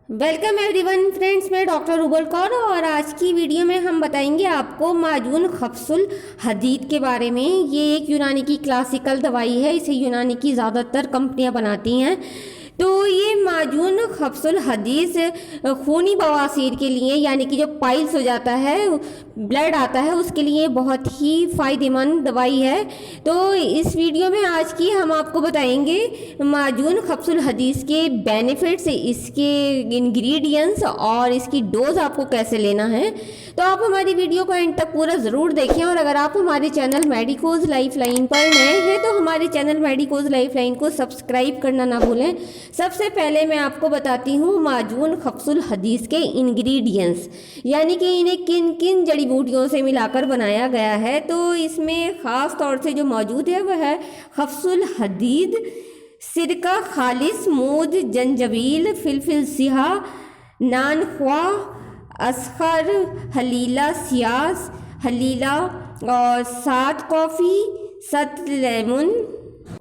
Welcome everyone friends, मैं doctor rouble Kaur और आज की वीडियो में हम बताएंगे आपको माजून खफ्सुल हदीद के बारे में। ये एक यूनानी की क्लासिकल दवाई है। इसे यूनानी की ज़्यादातर कंपनियां बनाती हैं। तो ये माजून खफ्सुल हदीस खूनी बवासीर के लिए, यानी कि जो पाइल्स हो जाता है, ब्लड आता है, उसके लिए बहुत ही फ़ायदेमंद दवाई है। तो इस वीडियो में आज की हम आपको बताएंगे माजून खफ्सुल हदीस के बेनिफिट्स, इसके इंग्रेडिएंट्स और इसकी डोज आपको कैसे लेना है। तो आप हमारी वीडियो को एंड तक पूरा ज़रूर देखें। और अगर आप हमारे चैनल मेडिकोज लाइफलाइन पर नए हैं तो हमारे चैनल मेडिकोज लाइफलाइन को सब्सक्राइब करना ना भूलें। सबसे पहले मैं आपको बताती हूँ माजून खफ्सुल हदीस के इंग्रेडिएंट्स, यानी कि इन्हें किन किन जड़ी बूटियों से मिलाकर बनाया गया है। तो इसमें ख़ास तौर से जो मौजूद है वह है खफ्सुल हदीद, सिरका खालिस, मूद, जंजबील, फिलफिल सिहा, नान ख्वा, असखर, हलीला सियास, हलीला और सात कॉफ़ी, सत लेमन,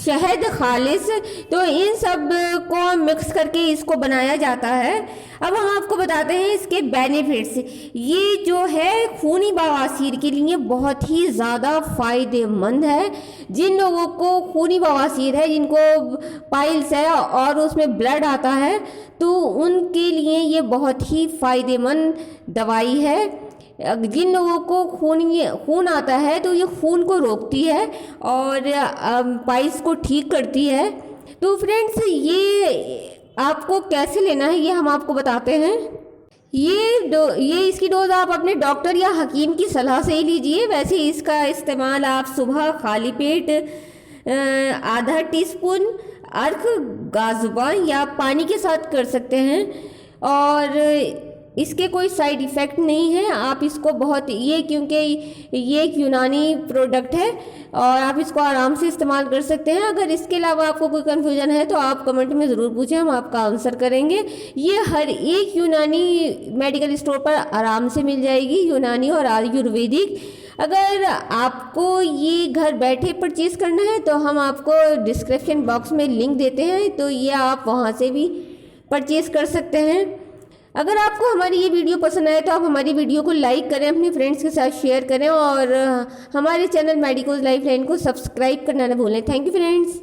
शहद खालिस। तो इन सब को मिक्स करके इसको बनाया जाता है। अब हम आपको बताते हैं इसके बेनिफिट्स। ये जो है खूनी बवासीर के लिए बहुत ही ज़्यादा फ़ायदेमंद है। जिन लोगों को खूनी बवासीर है, जिनको पाइल्स है और उसमें ब्लड आता है, तो उनके लिए ये बहुत ही फ़ायदेमंद दवाई है। जिन लोगों को खून आता है तो ये खून को रोकती है और पाइल्स को ठीक करती है। तो फ्रेंड्स, ये आपको कैसे लेना है ये हम आपको बताते हैं। ये इसकी डोज आप अपने डॉक्टर या हकीम की सलाह से ही लीजिए। वैसे इसका इस्तेमाल आप सुबह खाली पेट आधा टीस्पून अर्क गाजुबान या पानी के साथ कर सकते हैं और इसके कोई साइड इफ़ेक्ट नहीं है। आप इसको क्योंकि ये एक यूनानी प्रोडक्ट है और आप इसको आराम से इस्तेमाल कर सकते हैं। अगर इसके अलावा आपको कोई कन्फ्यूजन है तो आप कमेंट में ज़रूर पूछें, हम आपका आंसर करेंगे। ये हर एक यूनानी मेडिकल स्टोर पर आराम से मिल जाएगी, यूनानी और आयुर्वेदिक। अगर आपको ये घर बैठे परचेज़ करना है तो हम आपको डिस्क्रिप्शन बॉक्स में लिंक देते हैं, तो ये आप वहाँ से भी परचेज़ कर सकते हैं। अगर आपको हमारी ये वीडियो पसंद आए तो आप हमारी वीडियो को लाइक करें, अपने फ्रेंड्स के साथ शेयर करें और हमारे चैनल मेडिकोज लाइफलाइन को सब्सक्राइब करना ना भूलें। Thank you friends.